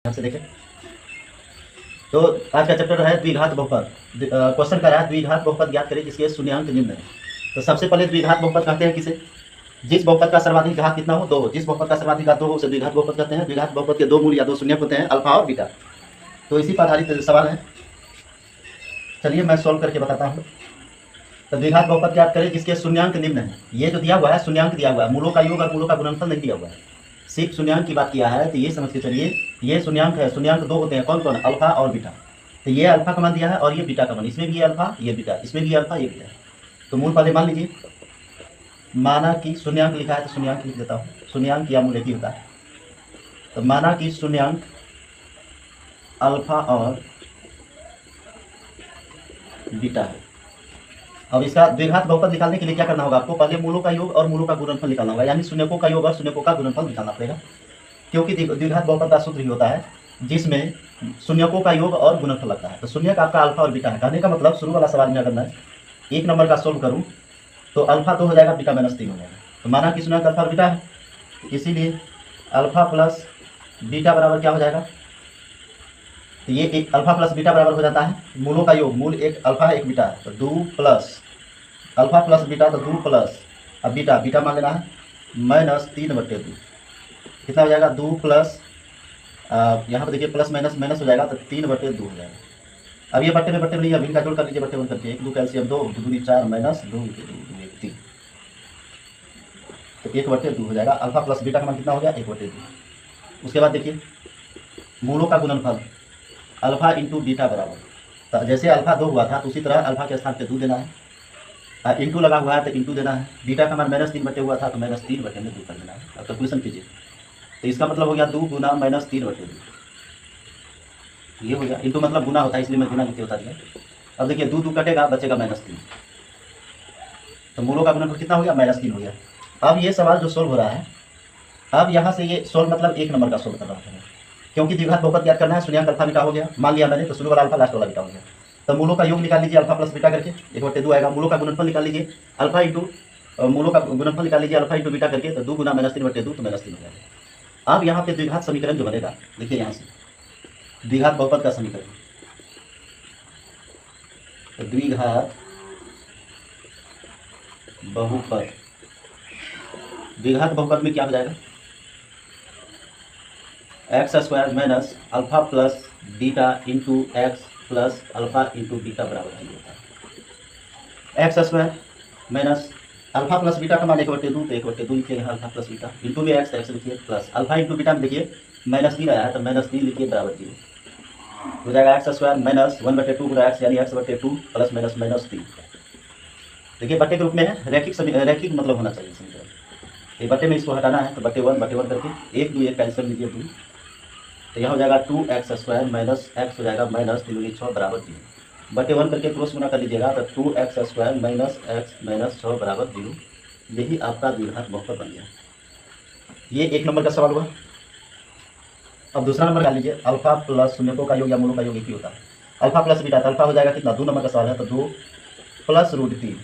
ध्यान से देखें। तो आज का चैप्टर है द्विघात बहुपद। क्वेश्चन कर रहा है द्विघात बहुपद ज्ञात करें जिसके शून्यांक निम्न है। तो सबसे पहले द्विघात बहुपद कहते हैं किसे? जिस बहुपद का सर्वाधिक घात कितना हो, 2 हो। जिस बहुपद का सर्वाधिक घात 2 हो उसे द्विघात बहुपद कहते हैं। द्विघात बहुपद के 2 मूल या 2 शून्यक होते हैं, अल्फा और बीटा। तो इसी पर आधारित सवाल है, चलिए मैं सॉल्व करके बताता हूँ। तो द्विघात बहुपद ज्ञात करें जिसके शून्यांक निम्न है। ये जो दिया हुआ है शून्यांक दिया हुआ है, मूलों का योग और मूलों का गुणनफल नहीं दिया हुआ है, सिर्फ शून्यांक की बात किया है। तो ये समझ के चलिए, ये शून्यांक है। शून्यांक 2 होते हैं, कौन कौन? अल्फा और बीटा। तो ये अल्फा का मान दिया है और ये बीटा का मान, इसमें भी ये अल्फा ये बीटा, इसमें भी अल्फा ये बीटा। तो मूल पहले मान लीजिए, माना कि शून्यांक लिखा है तो शून्यांक लिख देता हूँ। शून्यांक या मूल एक ही होता है। तो माना कि शून्यांक अल्फा और बीटा है। अब इसका द्विघात बहुपद निकालने के लिए क्या करना होगा आपको? पहले मूलों का योग और मूलों का गुणनफल निकालना होगा, यानी शून्यकों का योग और शून्यकों का गुणनफल निकालना पड़ेगा। क्योंकि द्विघात बहुपद का सूत्र ही होता है जिसमें शून्यकों का योग और गुणनफल लगता है। तो शून्यक आपका अल्फा और बीटा है। कहने का मतलब शुरू वाला सवाल में अगर मैं 1 नंबर का सोल्व करूं तो अल्फा 2 हो जाएगा, बीटा -3 हो जाएगा। तो माना कि शून्यक अल्फा और बीटा है, इसीलिए अल्फा प्लस बीटा बराबर क्या हो जाएगा? तो ये एक अल्फा प्लस बीटा बराबर हो जाता है मूलों का योग। मूल एक अल्फा है एक बीटा है, तो 2 प्लस अल्फा प्लस बीटा, तो 2 प्लस अब बीटा, बीटा मान लेना है -3/2। कितना हो जाएगा? 2 प्लस यहाँ पर देखिए प्लस माइनस माइनस हो जाएगा, तो 3/2 हो जाएगा। अब ये बट्टे में बट्टे में नहीं है, अभी का जोड़ कर लीजिए बट्टे 1 करके। 1 2 कैल्शियम 2 2 दूनी 4 माइनस 2 1 3, तो 1/2 हो जाएगा। अल्फा प्लस बीटा का मान कितना हो गया? 1/2। उसके बाद देखिए मूलों का गुणनफल अल्फा इंटू बीटा बराबर, तो जैसे अल्फा 2 हुआ था तो उसी तरह अल्फा के स्थान पे 2 देना है, इंटू लगा हुआ है तो इंटू देना है। बीटा का मान -3/2 हुआ था तो -3/2 कर देना है। अब कैलकुलेशन कीजिए, तो इसका मतलब हो गया 2 गुना -3/2। ये हो गया, इंटू मतलब गुना होता है इसलिए मैं गुना लिख के बता दिया। अब देखिए 2 कटेगा, बचेगा -3, तो मूलों का गुणनफल कितना हो गया? -3 हो गया। अब ये सवाल जो सोल्व हो रहा है, अब यहाँ से ये सोल्व मतलब 1 नंबर का सोल्व कर रहा है, क्योंकि द्विघात बहुपद ज्ञात करना है। शून्यांक अल्फा बीटा हो गया, मान लिया मैंने, तो शुरू वाला अल्फा लास्ट वाला बीटा हो गया। तो मूलों का योग निकाल लीजिए अल्फा प्लस बीटा करके, 1/2 आएगा। मूलों का गुणनफल निकाल लीजिए अल्फा इंटू मूलों का गुणनफल निकाल लीजिए अल्फा इंटू बीटा करके, तो 2 गुना -3/2 तो -3 हो जाएगा। अब यहाँ पे द्विघात समीकरण जो बनेगा, देखिए यहाँ से द्विघात बहुपद का समीकरण, तो द्विघात बहुपद, द्विघात बहुपद में क्या हो जाएगा? x² minus alpha plus beta into x plus alpha into beta बराबर 0 होता है। x² minus alpha plus beta का मान 1/2, तो 1/2 लिखिए यहाँ अल्फा प्लस बीटा, इंटू में एक्स एक्स लिखिए, प्लस अल्फा इंटू बीटा में देखिए -3 आया है तो -3 लिखिए बराबर 0 हो जाएगा। x² माइनस 1/2 गुना एक्स, यानी x/2 प्लस माइनस -3। देखिए बट्टे के रूप में है, रैखिक मतलब होना चाहिए समीकरण। ये बट्टे में इसको हटाना है, तो बट्टे 1 करके 1 2 1 कैंसिल लीजिए 2, तो यहाँ हो जाएगा 2x² माइनस एक्स हो जाएगा -3 बराबर 0। बटे 1 करके क्रॉस गुना कर लीजिएगा, तो 2x² माइनस एक्स माइनस 6 बराबर 0। यही आपका द्विघात बहुपद बन गया। ये 1 नंबर का सवाल हुआ। अब दूसरा नंबर डाल लीजिए, अल्फा प्लस शून्यकों का योग या मूलों का योग एक ही होता है। अल्फा प्लस बीटा, अल्फा हो जाएगा कितना? 2 नंबर का सवाल है, तो 2 प्लस √3।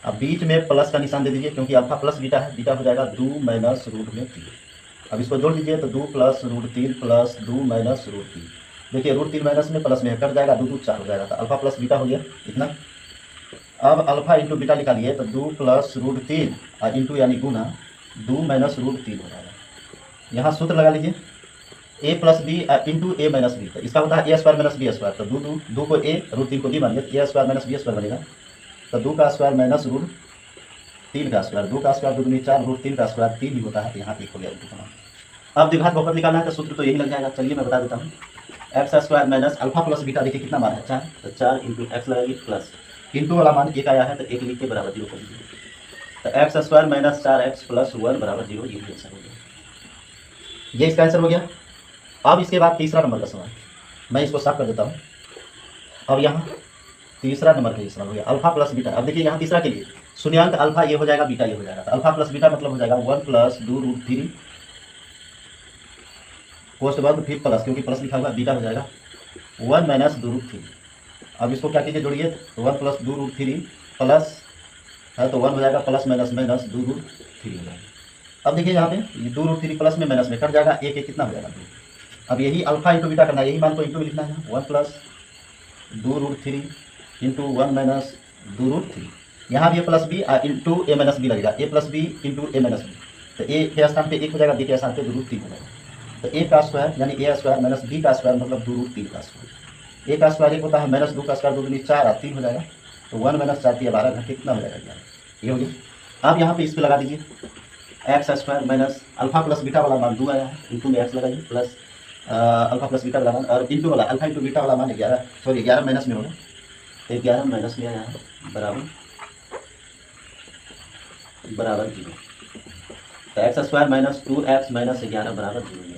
अब बीच में प्लस का निशान दे दीजिए क्योंकि अल्फा प्लस बीटा है, बीटा हो जाएगा 2 माइनस √3। अब इसको जोड़ लीजिए, तो 2 प्लस √3 प्लस 2 माइनस √3। देखिए √3 माइनस में प्लस में कट जाएगा, 2 2 4 हो जाएगा, तो अल्फा प्लस बीटा हो गया इतना। अब अल्फा इंटू बीटा निकालिए, तो 2 प्लस √3 और इंटू यानी गुना 2 माइनस √3 हो जाएगा। यहाँ सूत्र लगा लीजिए a plus B into a minus B, तो इसका होता है a² माइनस b²। तो 2 को a, √3 को b मान लिया, a² माइनस b² बनेगा, तो 2 का स्क्वायर माइनस √3 का स्क्वायर, 2 का स्क्वायर 2 दूनी 4, √3 का स्क्वायर 3 ही होता है, तो यहाँ 1 हो गया उनका मान। अब द्विघात बहुपद निकालना है तो सूत्र तो यही लग जाएगा। चलिए मैं बता देता हूँ, x² minus alpha plus beta, देखिए कितना मान है 4, तो 4 इंटू एक्स लगाइए, प्लस इंटू वाला मान 1 आया है तो 1 लिख के बराबर 0 कर दीजिए, तो x² माइनस 4x प्लस 1 बराबर 0। ये आंसर हो गया, ये इसका आंसर हो गया। अब इसके बाद तीसरा नंबर का सवाल, मैं इसको साफ कर देता हूँ। अब यहाँ तीसरा नंबर का सवाल हो गया, अल्फा प्लस बीटा। अब देखिए यहाँ तीसरा के लिए शून्यांक अल्फा ये हो जाएगा, बीटा ये हो जाएगा, तो अल्फा प्लस बीटा मतलब हो जाएगा 1 प्लस 2√3 पोस्ट वर्ग फिर प्लस, क्योंकि प्लस लिखा हुआ, बीटा हो जाएगा 1 माइनस 2√3। अब इसको क्या कीजिए, जोड़िए, तो 1 प्लस 2√3 प्लस है तो 1 हो जाएगा, प्लस माइनस माइनस 2√3 हो जाएगा। अब देखिए यहाँ पे 2√3 प्लस में माइनस में कट जाएगा, 1 1 कितना हो जाएगा 2, अब यही अल्फा इंटू बीटा करना है, यही मान को इंटू में लिखना है, 1 प्लस 2√3 इंटू 1 माइनस 2√3। यहाँ भी ए प्लस बी इंटू ए माइनस बी लगेगा, ए प्लस बी इंटू ए माइनस बी। तो ए के स्थान पे 1 हो जाएगा, बी के स्थान पे 2√3 हो जाएगा। तो ए का स्क्वायर यानी ए स्क्वायर माइनस बी का स्क्वायर मतलब 2√3 का स्क्वायर। ए का स्क्वायर 1 होता है, माइनस 2 का स्क्वायर 2 दूनी 4 3 हो जाएगा। तो 1 माइनस 4 3 12 घंटे कितना हो जाएगा 11, ये हो गया। आप यहाँ पे इस पे लगा दीजिए x square minus alpha plus beta वाला मान 2 आया है, इंटू में एक्स लगाइए प्लस अल्फा प्लस बीटा वाला मान, और इंटू वाला अल्फा इंटू बीटा वाला मान 11 माइनस में होगा, तो 11 माइनस में आया है बराबर 0। तो x square minus 2x minus 11 बराबर 0।